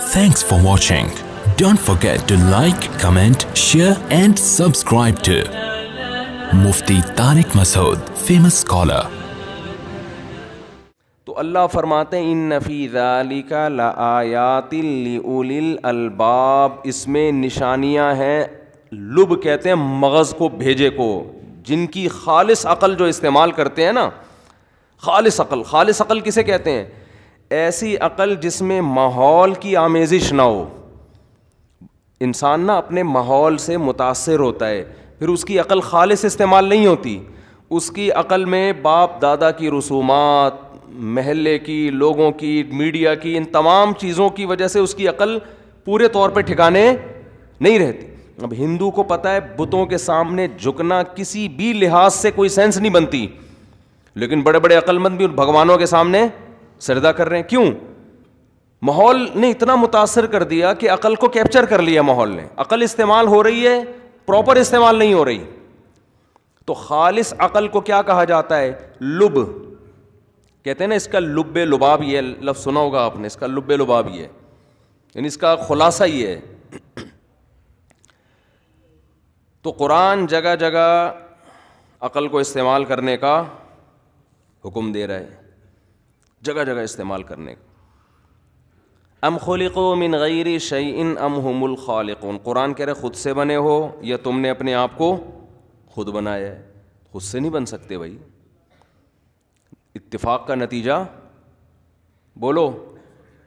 Thanks for watching. Don't forget to like, comment, share and subscribe to Mufti Tariq Masood, famous scholar. تو اللہ فرماتے ہیں ان فی ذالک لآیات لأولی الالباب، اس میں نشانیاں ہیں، لب کہتے ہیں مغز کو، بھیجے کو، جن کی خالص عقل جو استعمال کرتے ہیں نا، خالص عقل کسے کہتے ہیں؟ ایسی عقل جس میں ماحول کی آمیزش نہ ہو. انسان نا اپنے ماحول سے متاثر ہوتا ہے، پھر اس کی عقل خالص استعمال نہیں ہوتی. اس کی عقل میں باپ دادا کی رسومات، محلے کی، لوگوں کی، میڈیا کی، ان تمام چیزوں کی وجہ سے اس کی عقل پورے طور پہ ٹھکانے نہیں رہتی. اب ہندو کو پتہ ہے بتوں کے سامنے جھکنا کسی بھی لحاظ سے کوئی سینس نہیں بنتی، لیکن بڑے بڑے عقل مند بھی بھگوانوں کے سامنے سجدہ کر رہے ہیں. کیوں؟ ماحول نے اتنا متاثر کر دیا کہ عقل کو کیپچر کر لیا ماحول نے. عقل استعمال ہو رہی ہے، پراپر استعمال نہیں ہو رہی. تو خالص عقل کو کیا کہا جاتا ہے؟ لب کہتے ہیں نا. اس کا لب لباب یہ لفظ سنا ہوگا آپ نے، اس کا لب لباب یہ ہے، یعنی اس کا خلاصہ یہ ہے. تو قرآن جگہ جگہ عقل کو استعمال کرنے کا حکم دے رہا ہے، جگہ جگہ استعمال کرنے کا. ام خلقوا من غیر شیء ام هم الخالقون. قرآن کہہ رہے خود سے بنے ہو یا تم نے اپنے آپ کو خود بنایا ہے. خود سے نہیں بن سکتے بھائی. اتفاق کا نتیجہ بولو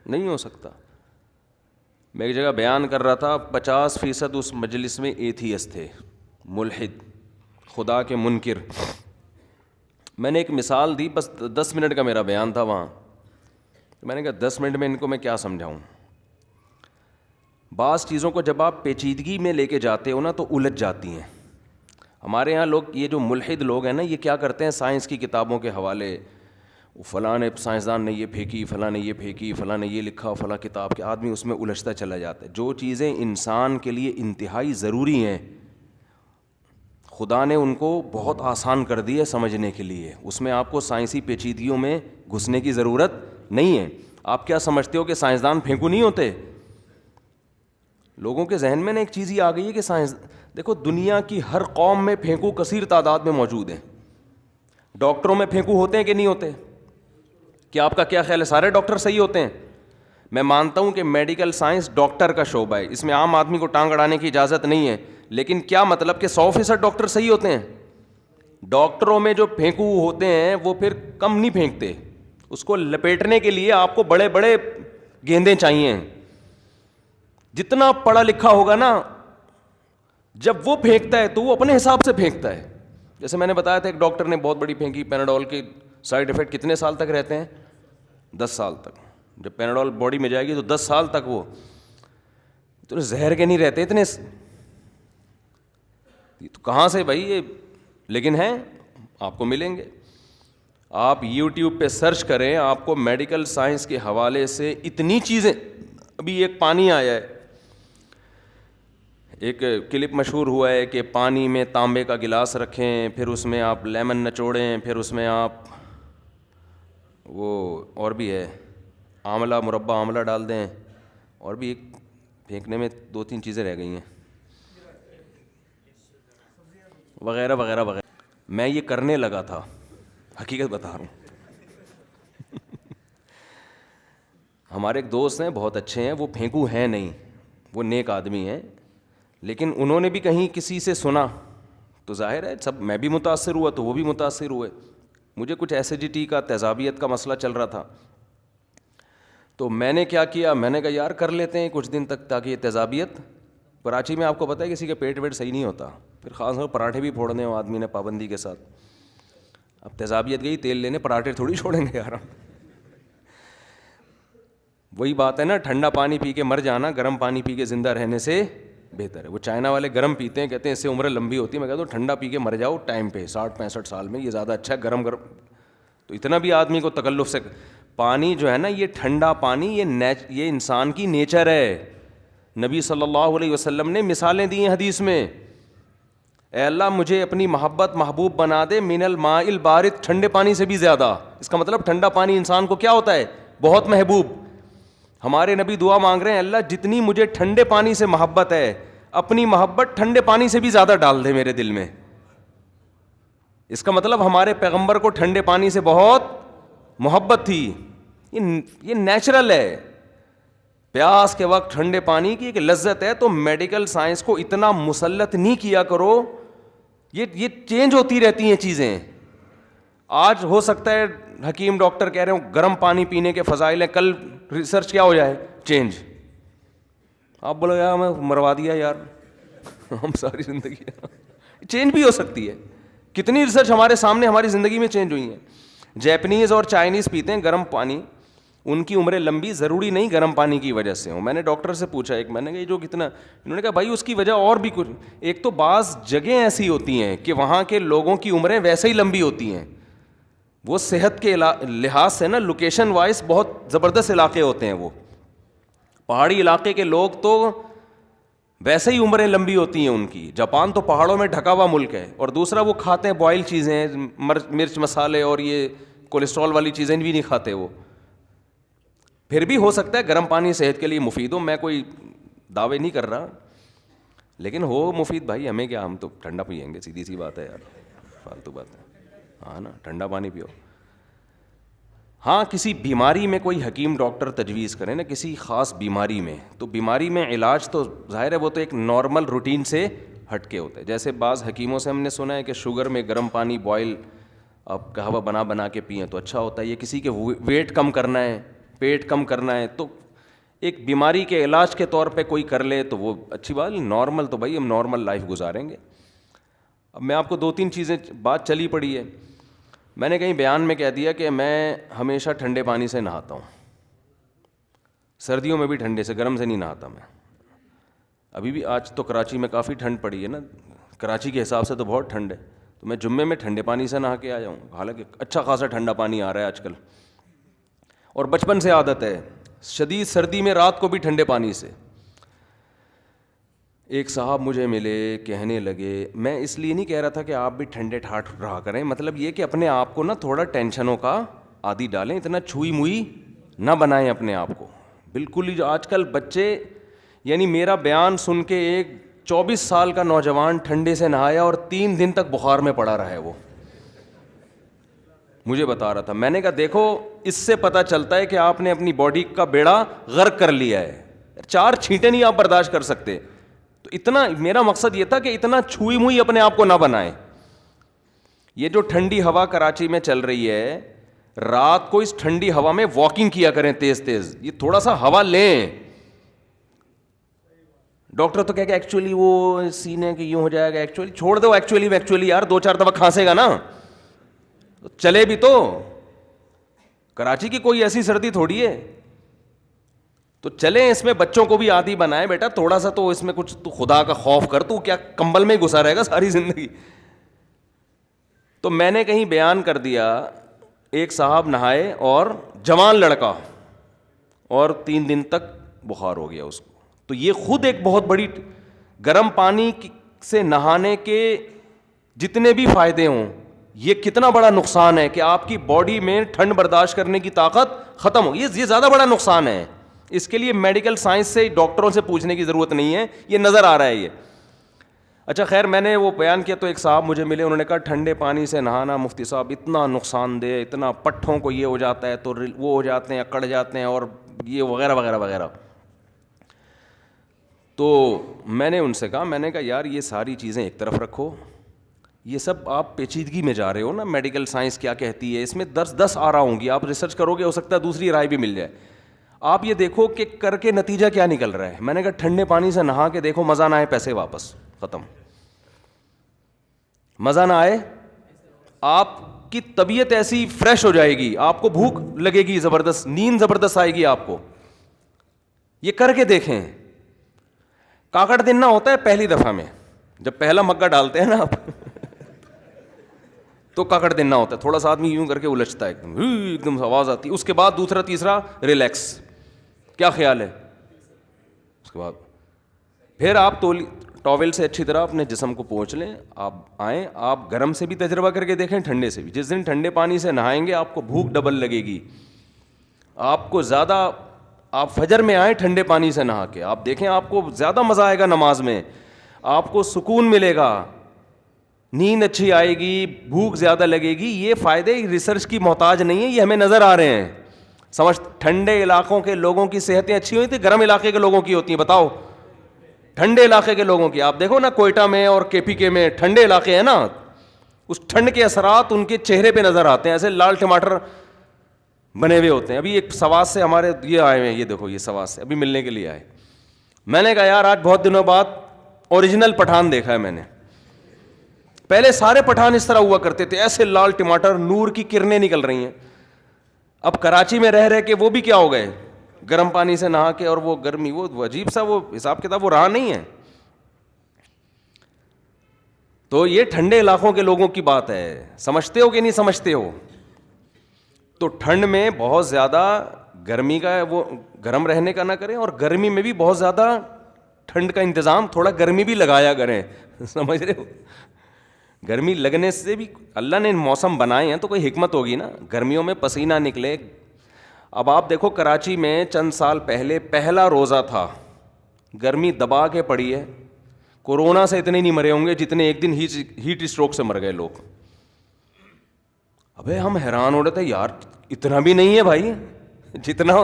نہیں ہو سکتا. میں ایک جگہ بیان کر رہا تھا، 50% اس مجلس میں ایتھیسٹ تھے، ملحد، خدا کے منکر. میں نے ایک مثال دی، بس 10 منٹ کا میرا بیان تھا وہاں. میں نے کہا 10 منٹ میں ان کو میں کیا سمجھاؤں. بعض چیزوں کو جب آپ پیچیدگی میں لے کے جاتے ہو نا تو الجھ جاتی ہیں. ہمارے یہاں لوگ، یہ جو ملحد لوگ ہیں نا، یہ کیا کرتے ہیں؟ سائنس کی کتابوں کے حوالے، فلاں نے سائنسدان نے یہ پھینکی، فلاں نے یہ پھینکی، فلاں نے یہ لکھا، فلاں کتاب کے، آدمی اس میں الجھتا چلا جاتا ہے. جو چیزیں انسان کے لیے انتہائی ضروری ہیں، خدا نے ان کو بہت آسان کر دی ہے سمجھنے کے لیے. اس میں آپ کو سائنسی پیچیدگیوں میں گھسنے کی ضرورت نہیں ہے. آپ کیا سمجھتے ہو کہ سائنسدان پھینکو نہیں ہوتے؟ لوگوں کے ذہن میں نا ایک چیز ہی آ گئی ہے کہ سائنس، دیکھو دنیا کی ہر قوم میں پھینکو کثیر تعداد میں موجود ہیں. ڈاکٹروں میں پھینکو ہوتے ہیں کہ نہیں ہوتے؟ کیا آپ کا کیا خیال ہے سارے ڈاکٹر صحیح ہوتے ہیں؟ میں مانتا ہوں کہ میڈیکل سائنس ڈاکٹر کا شعبہ ہے، اس میں عام آدمی کو ٹانگ اڑانے کی اجازت نہیں ہے. لیکن کیا مطلب کہ 100% ڈاکٹر صحیح ہوتے ہیں؟ ڈاکٹروں میں جو پھینکو ہوتے ہیں وہ پھر کم نہیں پھینکتے. اس کو لپیٹنے کے لیے آپ کو بڑے بڑے گیندیں چاہیے. جتنا پڑھا لکھا ہوگا نا، جب وہ پھینکتا ہے تو وہ اپنے حساب سے پھینکتا ہے. جیسے میں نے بتایا تھا ایک ڈاکٹر نے بہت بڑی پھینکی، پیناڈول کے سائیڈ افیکٹ کتنے سال تک رہتے ہیں؟ 10 سال تک. جب پیناڈول باڈی میں جائے گی تو 10 سال تک وہ تو زہر کے نہیں رہتے اتنے. تو کہاں سے بھائی یہ؟ لیکن ہیں، آپ کو ملیں گے. آپ یوٹیوب پہ سرچ کریں، آپ کو میڈیکل سائنس کے حوالے سے اتنی چیزیں. ابھی ایک پانی آیا ہے، ایک کلپ مشہور ہوا ہے کہ پانی میں تانبے کا گلاس رکھیں، پھر اس میں آپ لیمن نچوڑیں، پھر اس میں آپ وہ اور بھی ہے آملہ، مربع آملہ ڈال دیں، اور بھی ایک پھینکنے میں 2-3 چیزیں رہ گئی ہیں، وغیرہ وغیرہ وغیرہ. میں یہ کرنے لگا تھا، حقیقت بتا رہا ہوں. ہمارے ایک دوست ہیں، بہت اچھے ہیں، وہ پھینکو ہیں نہیں، وہ نیک آدمی ہیں، لیکن انہوں نے بھی کہیں کسی سے سنا تو ظاہر ہے سب، میں بھی متاثر ہوا تو وہ بھی متاثر ہوئے. مجھے کچھ ایسیڈیٹی کا، تیزابیت کا مسئلہ چل رہا تھا، تو میں نے کیا کیا، میں نے کہا یار کر لیتے ہیں کچھ دن تک تاکہ یہ تیزابیت. کراچی میں آپ کو پتہ ہے کسی کا پیٹ ویٹ صحیح نہیں ہوتا، پھر خاص طور پراٹھے بھی پھوڑنے ہو آدمی نے پابندی کے ساتھ. اب تیزابیت گئی تیل لینے، پراٹھے تھوڑی چھوڑیں گے یار. وہی بات ہے نا، ٹھنڈا پانی پی کے مر جانا گرم پانی پی کے زندہ رہنے سے بہتر ہے. وہ چائنا والے گرم پیتے ہیں، کہتے ہیں اس سے عمر لمبی ہوتی ہے. میں کہتا ہوں ٹھنڈا پی کے مر جاؤ ٹائم پہ، 60-65 سال میں، یہ زیادہ اچھا ہے. گرم تو اتنا بھی آدمی کو تکلف سے. پانی جو ہے نا، یہ ٹھنڈا پانی، یہ انسان کی نیچر ہے. نبی صلی اللہ علیہ وسلم نے مثالیں دی ہیں حدیث میں، اے اللہ مجھے اپنی محبت محبوب بنا دے من الماء البارد، ٹھنڈے پانی سے بھی زیادہ. اس کا مطلب ٹھنڈا پانی انسان کو کیا ہوتا ہے؟ بہت محبوب. ہمارے نبی دعا مانگ رہے ہیں اللہ جتنی مجھے ٹھنڈے پانی سے محبت ہے, اپنی محبت ٹھنڈے پانی سے بھی زیادہ ڈال دے میرے دل میں. اس کا مطلب ہمارے پیغمبر کو ٹھنڈے پانی سے بہت محبت تھی. یہ نیچرل ہے. پیاس کے وقت ٹھنڈے پانی کی ایک لذت ہے. تو میڈیکل سائنس کو اتنا مسلط نہیں کیا کرو, یہ چینج ہوتی رہتی ہیں چیزیں. آج ہو سکتا ہے حکیم ڈاکٹر کہہ رہے ہوں گرم پانی پینے کے فضائل ہیں, کل ریسرچ کیا ہو جائے, چینج. آپ بولو یار ہمیں مروا دیا یار, ہم ساری زندگی چینج بھی ہو سکتی ہے. کتنی ریسرچ ہمارے سامنے ہماری زندگی میں چینج ہوئی ہیں. جیپنیز اور چائنیز پیتے ہیں گرم پانی, ان کی عمریں لمبی ضروری نہیں گرم پانی کی وجہ سے ہوں. میں نے ڈاکٹر سے پوچھا ایک, میں نے کہا یہ جو کتنا, انہوں نے کہا بھائی اس کی وجہ اور بھی کچھ. ایک تو بعض جگہیں ایسی ہوتی ہیں کہ وہاں کے لوگوں کی عمریں ویسے ہی لمبی ہوتی ہیں. وہ صحت کے لحاظ سے نا لوکیشن وائز بہت زبردست علاقے ہوتے ہیں. وہ پہاڑی علاقے کے لوگ تو ویسے ہی عمریں لمبی ہوتی ہیں ان کی. جاپان تو پہاڑوں میں ڈھکا ہوا ملک ہے. اور دوسرا وہ کھاتے ہیں بوائل چیزیں, مرچ مسالے اور یہ کولیسٹرول والی چیزیں بھی نہیں کھاتے وہ. پھر بھی ہو سکتا ہے گرم پانی صحت کے لیے مفید ہو, میں کوئی دعوے نہیں کر رہا, لیکن ہو مفید بھائی ہمیں کیا, ہم تو ٹھنڈا پئیں گے, سیدھی سی بات ہے یار, فالتو بات ہے. ہاں نا, ٹھنڈا پانی پیو. ہاں کسی بیماری میں کوئی حکیم ڈاکٹر تجویز کرے نا, کسی خاص بیماری میں, تو بیماری میں علاج تو ظاہر ہے وہ تو ایک نارمل روٹین سے ہٹ کے ہوتا ہے. جیسے بعض حکیموں سے ہم نے سنا ہے کہ شوگر میں گرم پانی بوائل آپ قہوہ بنا کے پئیں تو اچھا ہوتا ہے. یہ کسی کے ویٹ کم کرنا ہے, پیٹ کم کرنا ہے, تو ایک بیماری کے علاج کے طور پہ کوئی کر لے تو وہ اچھی بات. نارمل تو بھائی ہم نارمل لائف گزاریں گے. اب میں آپ کو 2-3 چیزیں, بات چلی پڑی ہے, میں نے کہیں بیان میں کہہ دیا کہ میں ہمیشہ ٹھنڈے پانی سے نہاتا ہوں, سردیوں میں بھی ٹھنڈے سے, گرم سے نہیں نہاتا میں. ابھی بھی آج تو کراچی میں کافی ٹھنڈ پڑی ہے نا, کراچی کے حساب سے تو بہت ٹھنڈ ہے, تو میں جمعے میں ٹھنڈے پانی سے نہا کے آیا ہوں. حالانکہ اچھا خاصا ٹھنڈا پانی آ رہا ہے آج کل, اور بچپن سے عادت ہے. شدید سردی میں رات کو بھی ٹھنڈے پانی سے. ایک صاحب مجھے ملے, کہنے لگے, میں اس لیے نہیں کہہ رہا تھا کہ آپ بھی ٹھنڈے ٹھاٹ رہا کریں, مطلب یہ کہ اپنے آپ کو نا تھوڑا ٹینشنوں کا عادی ڈالیں, اتنا چھوئی موئی نہ بنائیں اپنے آپ کو بالکل ہی. جو آج کل بچے, یعنی میرا بیان سن کے ایک 24 سال کا نوجوان ٹھنڈے سے نہایا اور 3 دن تک بخار میں پڑا رہا ہے. وہ مجھے بتا رہا تھا, میں نے کہا دیکھو اس سے پتہ چلتا ہے کہ آپ نے اپنی باڈی کا بیڑا غرق کر لیا ہے. 4 چھینٹیں نہیں آپ برداشت کر سکتے. تو اتنا, میرا مقصد یہ تھا کہ اتنا چھوئی موئی اپنے آپ کو نہ بنائیں. یہ جو ٹھنڈی ہوا کراچی میں چل رہی ہے, رات کو اس ٹھنڈی ہوا میں واکنگ کیا کریں تیز تیز, یہ تھوڑا سا ہوا لیں. ڈاکٹر تو کہہ کہ ایکچولی وہ سینے کہ یوں ہو جائے گا, ایکچولی چھوڑ دو, ایکچولی یار 2-4 دفعہ کھانسے گا نا تو چلے بھی. تو کراچی کی کوئی ایسی سردی تھوڑی ہے, تو چلیں اس میں بچوں کو بھی عادی بنائیں. بیٹا تھوڑا سا تو اس میں کچھ تو خدا کا خوف کر, تو کیا کمبل میں ہی گھسا رہے گا ساری زندگی. تو میں نے کہیں بیان کر دیا, ایک صاحب نہائے اور جوان لڑکا, اور 3 دن تک بخار ہو گیا اس کو. تو یہ خود ایک بہت بڑی, گرم پانی سے نہانے کے جتنے بھی فائدے ہوں, یہ کتنا بڑا نقصان ہے کہ آپ کی باڈی میں ٹھنڈ برداشت کرنے کی طاقت ختم ہو. یہ زیادہ بڑا نقصان ہے. اس کے لیے میڈیکل سائنس سے, ڈاکٹروں سے پوچھنے کی ضرورت نہیں ہے, یہ نظر آ رہا ہے یہ. اچھا خیر, میں نے وہ بیان کیا تو ایک صاحب مجھے ملے, انہوں نے کہا ٹھنڈے پانی سے نہانا مفتی صاحب اتنا نقصان دہ, اتنا پٹھوں کو یہ ہو جاتا ہے تو وہ ہو جاتے ہیں, اکڑ جاتے ہیں, اور یہ وغیرہ وغیرہ وغیرہ. تو میں نے ان سے کہا, میں نے کہا یار یہ ساری چیزیں ایک طرف رکھو, یہ سب آپ پیچیدگی میں جا رہے ہو نا. میڈیکل سائنس کیا کہتی ہے, اس میں 10 آ رہا ہوں گی, آپ ریسرچ کرو گے, ہو سکتا ہے دوسری رائے بھی مل جائے. آپ یہ دیکھو کہ کر کے نتیجہ کیا نکل رہا ہے. میں نے کہا ٹھنڈے پانی سے نہا کے دیکھو, مزہ نہ آئے پیسے واپس, ختم. مزہ نہ آئے, آپ کی طبیعت ایسی فریش ہو جائے گی, آپ کو بھوک لگے گی زبردست, نیند زبردست آئے گی آپ کو. یہ کر کے دیکھیں. کاکڑ دن نہ ہوتا ہے پہلی دفعہ میں, جب پہلا مگا ڈالتے ہیں نا آپ تو کاکڑ دن نہ ہوتا ہے, تھوڑا سا آدمی یوں کر کے الجھتا ہے, ایک دم آواز آتی ہے. اس کے بعد دوسرا تیسرا ریلیکس, کیا خیال ہے. اس کے بعد پھر آپ ٹاول سے اچھی طرح اپنے جسم کو پوچھ لیں, آپ آئیں, آپ گرم سے بھی تجربہ کر کے دیکھیں, ٹھنڈے سے بھی. جس دن ٹھنڈے پانی سے نہائیں گے آپ کو بھوک ڈبل لگے گی, آپ کو زیادہ آپ فجر میں آئیں ٹھنڈے پانی سے نہا کے, آپ دیکھیں آپ کو زیادہ مزہ آئے گا نماز میں, آپ کو سکون ملے گا, نیند اچھی آئے گی, بھوک زیادہ لگے گی. یہ فائدے ریسرچ کی محتاج نہیں ہے, یہ ہمیں نظر آ رہے ہیں. سمجھ, ٹھنڈے علاقوں کے لوگوں کی صحتیں اچھی ہوئی تھی, گرم علاقے کے لوگوں کی ہوتی ہیں؟ بتاؤ. ٹھنڈے علاقے کے لوگوں کی. آپ دیکھو نا کوئٹہ میں اور کے پی کے میں ٹھنڈے علاقے ہیں نا, اس ٹھنڈ کے اثرات ان کے چہرے پہ نظر آتے ہیں, ایسے لال ٹماٹر بنے ہوئے ہوتے ہیں. ابھی ایک سواس سے ہمارے یہ آئے ہوئے ہیں, یہ دیکھو یہ سواس سے ابھی ملنے کے لیے آئے. میں نے کہا یار آج بہت دنوں بعد اوریجنل پٹھان دیکھا ہے میں نے. پہلے سارے پٹھان اس طرح ہوا کرتے تھے, ایسے لال ٹماٹر, نور کی کرنیں نکل رہی ہیں. اب کراچی میں رہ کے وہ بھی کیا ہو گئے, گرم پانی سے نہا کے, اور وہ گرمی, وہ عجیب سا وہ حساب کتاب وہ رہا نہیں ہے. تو یہ ٹھنڈے علاقوں کے لوگوں کی بات ہے. سمجھتے ہو کہ نہیں سمجھتے ہو؟ تو ٹھنڈ میں بہت زیادہ گرمی کا وہ گرم رہنے کا نہ کریں, اور گرمی میں بھی بہت زیادہ ٹھنڈ کا انتظام تھوڑا گرمی بھی لگایا کریں. سمجھ رہے ہو؟ گرمی لگنے سے بھی اللہ نے موسم بنائے ہیں تو کوئی حکمت ہوگی نا, گرمیوں میں پسینہ نکلے. اب آپ دیکھو کراچی میں چند سال پہلے پہلا روزہ تھا, گرمی دبا کے پڑی ہے. کورونا سے اتنے نہیں مرے ہوں گے جتنے ایک دن ہیٹ اسٹروک سے مر گئے لوگ. ابے ہم حیران ہو رہے تھے یار, اتنا بھی نہیں ہے بھائی جتنا.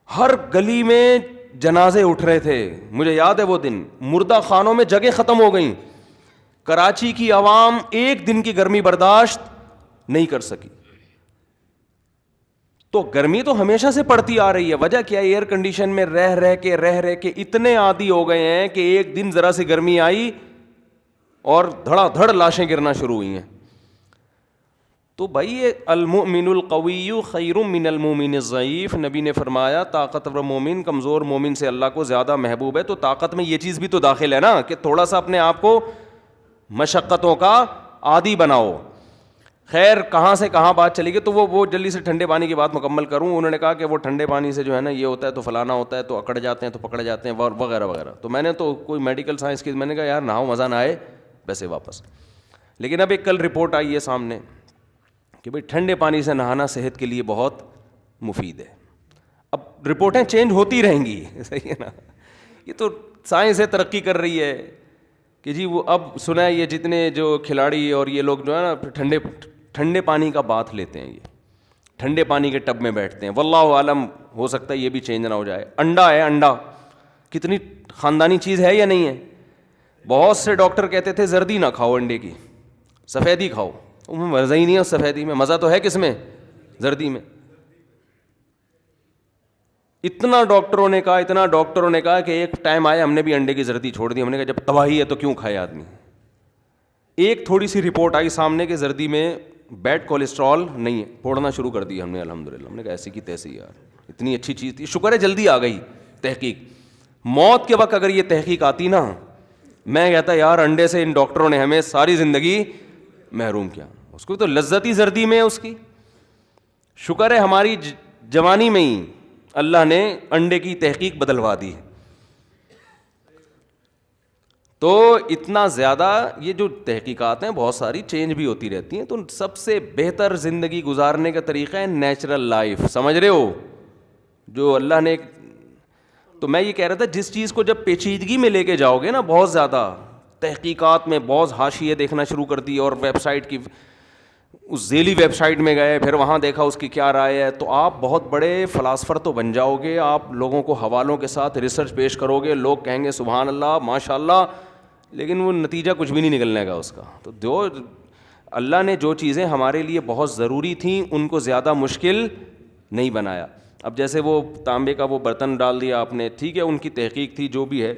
ہر گلی میں جنازے اٹھ رہے تھے. مجھے یاد ہے وہ دن, مردہ خانوں میں جگہ ختم ہو گئیں. کراچی کی عوام ایک دن کی گرمی برداشت نہیں کر سکی. تو گرمی تو ہمیشہ سے پڑتی آ رہی ہے. وجہ کیا ہے؟ ایئر کنڈیشن میں رہ کے اتنے عادی ہو گئے ہیں کہ ایک دن ذرا سی گرمی آئی اور دھڑا دھڑ لاشیں گرنا شروع ہوئی ہیں. تو بھائی المؤمن القوی خیر من المؤمن الضعیف, نبی نے فرمایا طاقتور مومن کمزور مومن سے اللہ کو زیادہ محبوب ہے. تو طاقت میں یہ چیز بھی تو داخل ہے نا کہ تھوڑا سا اپنے آپ کو مشقتوں کا عادی بناؤ. خیر کہاں سے کہاں بات چلی گئی, تو وہ جلدی سے ٹھنڈے پانی کی بات مکمل کروں. انہوں نے کہا کہ وہ ٹھنڈے پانی سے جو ہے نا یہ ہوتا ہے تو فلانا ہوتا ہے, تو اکڑ جاتے ہیں تو پکڑ جاتے ہیں وغیرہ وغیرہ. تو میں نے تو کوئی میڈیکل سائنس کی, میں نے کہا یار نہاؤ مزہ نہ آئے ویسے واپس. لیکن اب ایک کل رپورٹ آئی ہے سامنے کہ بھائی ٹھنڈے پانی سے نہانا صحت کے لیے بہت مفید ہے. اب رپورٹیں چینج ہوتی رہیں گی, صحیح ہے نا, یہ تو سائنس ہے ترقی کر رہی ہے کہ جی وہ اب سنا ہے یہ جتنے جو کھلاڑی اور یہ لوگ جو ہے نا ٹھنڈے پانی کا باتھ لیتے ہیں, یہ ٹھنڈے پانی کے ٹب میں بیٹھتے ہیں. واللہ عالم ہو سکتا ہے یہ بھی چینج نہ ہو جائے. انڈا ہے, انڈا کتنی خاندانی چیز ہے یا نہیں ہے. بہت سے ڈاکٹر کہتے تھے زردی نہ کھاؤ, انڈے کی سفیدی کھاؤ. مزہ ہی نہیں ہے سفیدی میں, مزہ تو ہے کس میں, زردی میں. اتنا ڈاکٹروں نے کہا کہ ایک ٹائم آیا ہم نے بھی انڈے کی زردی چھوڑ دی. ہم نے کہا جب تباہی ہے تو کیوں کھائے آدمی. ایک تھوڑی سی رپورٹ آئی سامنے کہ زردی میں بیڈ کولیسٹرول نہیں ہے, پھوڑنا شروع کر دی ہم نے الحمدللہ. ہم نے کہا ایسی کی تیسی یار, اتنی اچھی چیز تھی, شکر ہے جلدی آ گئی تحقیق. موت کے وقت اگر یہ تحقیق آتی نا, میں کہتا یار انڈے سے ان ڈاکٹروں نے ہمیں ساری زندگی محروم کیا. اس کو تو لذت ہی زردی میں ہے اس کی. شکر ہے ہماری جوانی میں ہی اللہ نے انڈے کی تحقیق بدلوا دی. تو اتنا زیادہ یہ جو تحقیقات ہیں بہت ساری چینج بھی ہوتی رہتی ہیں. تو سب سے بہتر زندگی گزارنے کا طریقہ ہے نیچرل لائف. سمجھ رہے ہو جو اللہ نے. تو میں یہ کہہ رہا تھا جس چیز کو جب پیچیدگی میں لے کے جاؤ گے نا, بہت زیادہ تحقیقات میں بہت حاشیے دیکھنا شروع کر دی, اور ویب سائٹ کی اس ذیلی ویب سائٹ میں گئے, پھر وہاں دیکھا اس کی کیا رائے ہے, تو آپ بہت بڑے فلاسفر تو بن جاؤ گے. آپ لوگوں کو حوالوں کے ساتھ ریسرچ پیش کرو گے, لوگ کہیں گے سبحان اللہ ماشاء اللہ, لیکن وہ نتیجہ کچھ بھی نہیں نکلنے گا اس کا. تو جو اللہ نے جو چیزیں ہمارے لیے بہت ضروری تھیں ان کو زیادہ مشکل نہیں بنایا. اب جیسے وہ تانبے کا وہ برتن ڈال دیا آپ نے, ٹھیک ہے ان کی تحقیق تھی جو بھی ہے.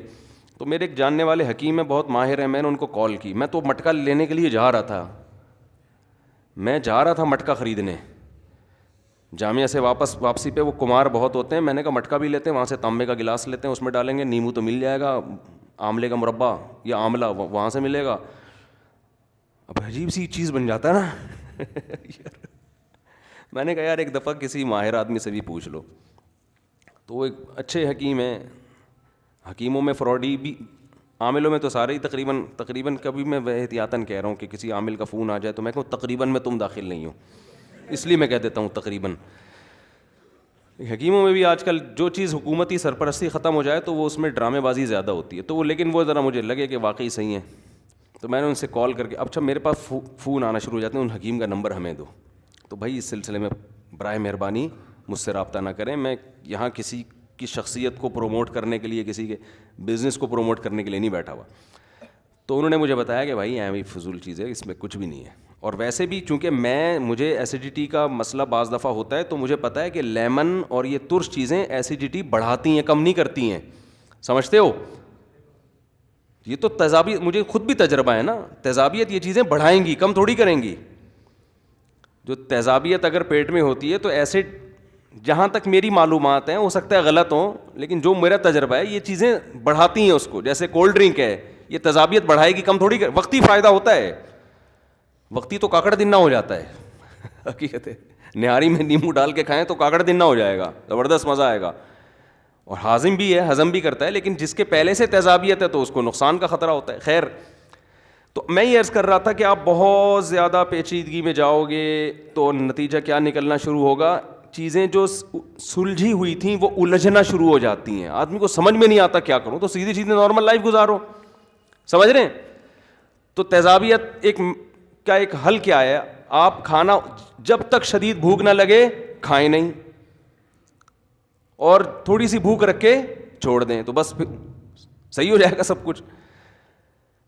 تو میرے ایک جاننے والے حکیم ہیں بہت ماہر ہیں, میں نے ان کو کال کی. میں تو مٹکا لینے کے لیے جا رہا تھا مٹکا خریدنے جامعہ سے واپسی پہ. وہ کمار بہت ہوتے ہیں, میں نے کہا مٹکا بھی لیتے ہیں, وہاں سے تانبے کا گلاس لیتے ہیں, اس میں ڈالیں گے, نیمبو تو مل جائے گا, آملے کا مربع یا آملہ وہاں سے ملے گا. اب عجیب سی چیز بن جاتا ہے نا. میں نے کہا یار ایک دفعہ کسی ماہر آدمی سے بھی پوچھ لو. تو وہ ایک اچھے حکیم ہیں, حکیموں میں فراڈی بھی, عاملوں میں تو سارے ہی تقریباً کبھی میں احتیاطاً کہہ رہا ہوں کہ کسی عامل کا فون آ جائے تو میں کہوں تقریباً میں تم داخل نہیں ہو, اس لیے میں کہہ دیتا ہوں تقریباً. حکیموں میں بھی آج کل جو چیز حکومتی سرپرستی ختم ہو جائے تو وہ اس میں ڈرامے بازی زیادہ ہوتی ہے، تو وہ لیکن وہ ذرا مجھے لگے کہ واقعی صحیح ہیں، تو میں نے ان سے کال کر کے اچھا میرے پاس فون آنا شروع ہو جاتے ہیں، ان حکیم کا نمبر ہمیں دو. تو بھائی اس سلسلے میں برائے مہربانی مجھ سے رابطہ نہ کریں، میں یہاں کسی کی شخصیت کو پروموٹ کرنے کے لیے، کسی کے بزنس کو پروموٹ کرنے کے لیے نہیں بیٹھا ہوا. تو انہوں نے مجھے بتایا کہ بھائی ایویں فضول چیز ہے، اس میں کچھ بھی نہیں ہے. اور ویسے بھی چونکہ مجھے ایسیڈیٹی کا مسئلہ بعض دفعہ ہوتا ہے، تو مجھے پتہ ہے کہ لیمن اور یہ ترش چیزیں ایسیڈیٹی بڑھاتی ہیں، کم نہیں کرتی ہیں. سمجھتے ہو؟ یہ تو تیزابیت، مجھے خود بھی تجربہ ہے نا، تیزابیت یہ چیزیں بڑھائیں گی، کم تھوڑی کریں گی. جو تیزابیت اگر پیٹ میں ہوتی ہے تو ایسڈ، جہاں تک میری معلومات ہیں، ہو سکتا ہے غلط ہوں، لیکن جو میرا تجربہ ہے یہ چیزیں بڑھاتی ہیں اس کو. جیسے کولڈ ڈرنک ہے، یہ تیزابیت بڑھائے گی، کم تھوڑی وقتی فائدہ ہوتا ہے، وقتی تو کاکڑ دن نہ ہو جاتا ہے. حقیقت ہے، نہاری میں نیمبو ڈال کے کھائیں تو کاکڑ دن نہ ہو جائے گا، زبردست مزہ آئے گا، اور ہاضم بھی ہے، ہضم بھی کرتا ہے. لیکن جس کے پہلے سے تیزابیت ہے تو اس کو نقصان کا خطرہ ہوتا ہے. خیر، تو میں یہ عرض کر رہا تھا کہ آپ بہت زیادہ پیچیدگی میں جاؤ گے تو نتیجہ کیا نکلنا شروع ہوگا، چیزیں جو سلجھی ہوئی تھیں وہ الجھنا شروع ہو جاتی ہیں. آدمی کو سمجھ میں نہیں آتا کیا کروں، تو سیدھی سیدھی نارمل لائف گزارو. سمجھ رہے ہیں؟ تو تیزابیت ایک حل کیا ہے، آپ کھانا جب تک شدید بھوک نہ لگے کھائیں نہیں، اور تھوڑی سی بھوک رکھ کے چھوڑ دیں، تو بس پھر صحیح ہو جائے گا سب کچھ.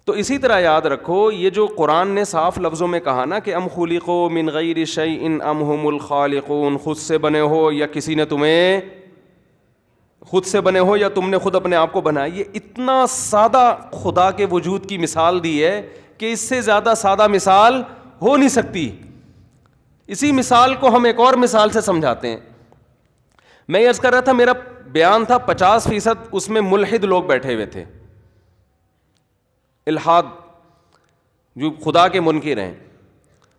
تو اسی طرح یاد رکھو، یہ جو قرآن نے صاف لفظوں میں کہا نا کہ ام خلقوا من غیر شیء ام هم الخالقون، خود سے بنے ہو یا کسی نے تمہیں، خود سے بنے ہو یا تم نے خود اپنے آپ کو بنایا، یہ اتنا سادہ خدا کے وجود کی مثال دی ہے کہ اس سے زیادہ سادہ مثال ہو نہیں سکتی. اسی مثال کو ہم ایک اور مثال سے سمجھاتے ہیں. میں یہ عرض کر رہا تھا، میرا بیان تھا 50% اس میں ملحد لوگ بیٹھے ہوئے تھے، الحاد، جو خدا کے منکر ہیں.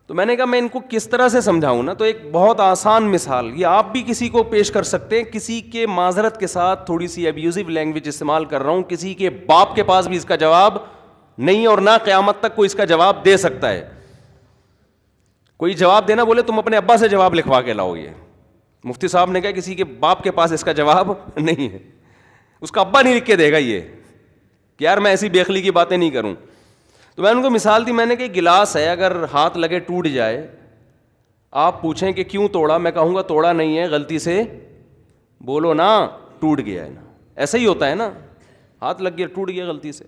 تو میں نے کہا میں ان کو کس طرح سے سمجھاؤں نا، تو ایک بہت آسان مثال یہ آپ بھی کسی کو پیش کر سکتے ہیں. کسی کے معذرت کے ساتھ تھوڑی سی ابیوزو لینگویج استعمال کر رہا ہوں، کسی کے باپ کے پاس بھی اس کا جواب نہیں، اور نہ قیامت تک کوئی اس کا جواب دے سکتا ہے. کوئی جواب دینا بولے تم اپنے ابا سے جواب لکھوا کے لاؤ. یہ مفتی صاحب نے کہا کسی کے باپ کے پاس اس کا جواب نہیں ہے، اس کا ابا نہیں لکھ کے دے گا یہ کہ یار میں ایسی بیخلی کی باتیں نہیں کروں. تو میں نے ان کو مثال دی، میں نے کہ گلاس ہے، اگر ہاتھ لگے ٹوٹ جائے، آپ پوچھیں کہ کیوں توڑا، میں کہوں گا توڑا نہیں ہے، غلطی سے بولو نا ٹوٹ گیا ہے نا. ایسا ہی ہوتا ہے نا، ہاتھ لگ گیا ٹوٹ گیا غلطی سے،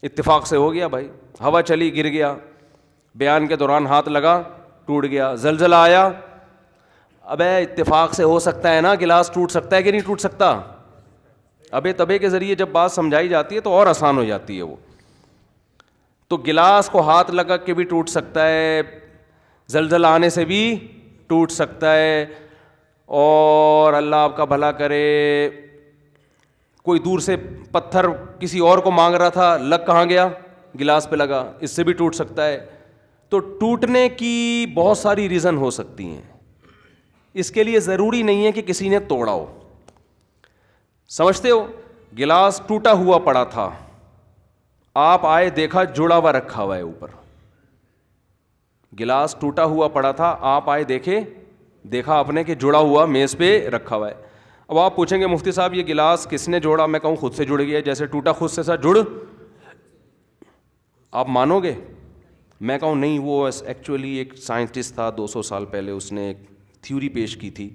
اتفاق سے ہو گیا بھائی، ہوا چلی گر گیا، بیان کے دوران ہاتھ لگا ٹوٹ گیا، زلزلہ آیا، ابے اتفاق سے ہو سکتا ہے نا، گلاس ٹوٹ سکتا ہے کہ نہیں ٹوٹ سکتا. ابے تبے کے ذریعے جب بات سمجھائی جاتی ہے تو اور آسان ہو جاتی ہے وہ. تو گلاس کو ہاتھ لگا کے بھی ٹوٹ سکتا ہے، زلزلہ آنے سے بھی ٹوٹ سکتا ہے، اور اللہ آپ کا بھلا کرے کوئی دور سے پتھر کسی اور کو مانگ رہا تھا، لگ کہاں گیا، گلاس پہ لگا، اس سے بھی ٹوٹ سکتا ہے. تو ٹوٹنے کی بہت ساری ریزن ہو سکتی ہیں، اس کے لیے ضروری نہیں ہے کہ کسی نے توڑا ہو. سمجھتے ہو؟ گلاس ٹوٹا ہوا پڑا تھا، آپ آئے دیکھا جڑا ہوا رکھا ہوا ہے اوپر. گلاس ٹوٹا ہوا پڑا تھا، آپ آئے دیکھا آپ نے کہ جڑا ہوا میز پہ رکھا ہوا ہے. اب آپ پوچھیں گے مفتی صاحب یہ گلاس کس نے جوڑا، میں کہوں خود سے جڑ گیا، جیسے ٹوٹا خود سے سا جڑ، آپ مانو گے؟ میں کہوں نہیں، وہ ایکچولی ایک سائنٹسٹ تھا 200 سال پہلے، اس نے ایک تھیوری پیش کی تھی،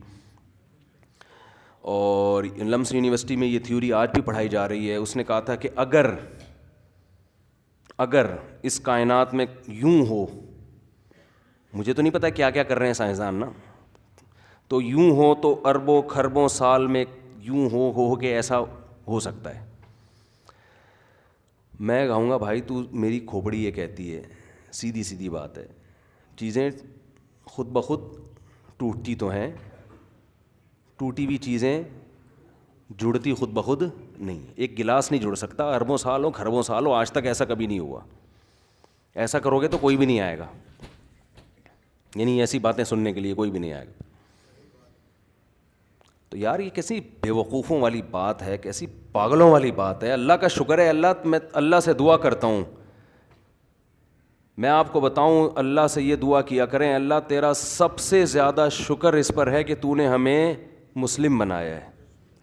اور لمس یونیورسٹی میں یہ تھیوری آج بھی پڑھائی جا رہی ہے. اس نے کہا تھا کہ اگر اس کائنات میں یوں ہو، مجھے تو نہیں پتا کیا کیا کر رہے ہیں سائنسدان نا، تو یوں ہو تو اربوں کھربوں سال میں یوں ہو کہ ایسا ہو سکتا ہے. میں کہوں گا بھائی تو میری کھوپڑی یہ کہتی ہے، سیدھی سیدھی بات ہے، چیزیں خود بخود ٹوٹتی تو ہیں، ٹوٹی ہوئی چیزیں جڑتی خود بخود نہیں. ایک گلاس نہیں جڑ سکتا، اربوں سال ہو کھربوں سال ہو، آج تک ایسا کبھی نہیں ہوا. ایسا کرو گے تو کوئی بھی نہیں آئے گا، یعنی ایسی باتیں سننے کے لیے کوئی بھی نہیں آئے گا. تو یار یہ کیسی بے وقوفوں والی بات ہے، کیسی پاگلوں والی بات ہے. اللہ کا شکر ہے، میں اللہ سے دعا کرتا ہوں، میں آپ کو بتاؤں، اللہ سے یہ دعا کیا کریں، اللہ تیرا سب سے زیادہ شکر اس پر ہے کہ تو نے ہمیں مسلم بنایا ہے،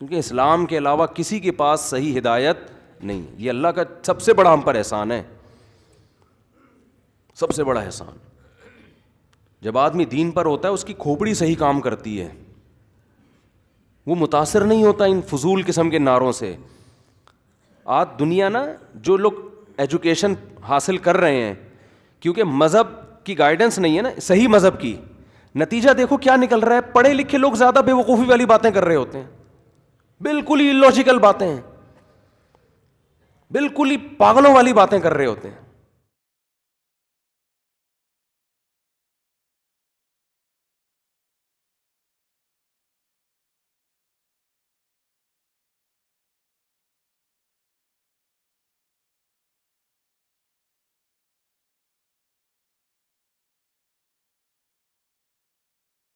کیونکہ اسلام کے علاوہ کسی کے پاس صحیح ہدایت نہیں. یہ اللہ کا سب سے بڑا ہم پر احسان ہے، سب سے بڑا احسان. جب آدمی دین پر ہوتا ہے اس کی کھوپڑی صحیح کام کرتی ہے، وہ متاثر نہیں ہوتا ان فضول قسم کے نعروں سے. آج دنیا نا جو لوگ ایجوکیشن حاصل کر رہے ہیں کیونکہ مذہب کی گائیڈنس نہیں ہے نا، صحیح مذہب کی، نتیجہ دیکھو کیا نکل رہا ہے. پڑھے لکھے لوگ زیادہ بے وقوفی والی باتیں کر رہے ہوتے ہیں، بالکل ہی لوجیکل باتیں ہیں، بالکل ہی پاگلوں والی باتیں کر رہے ہوتے ہیں.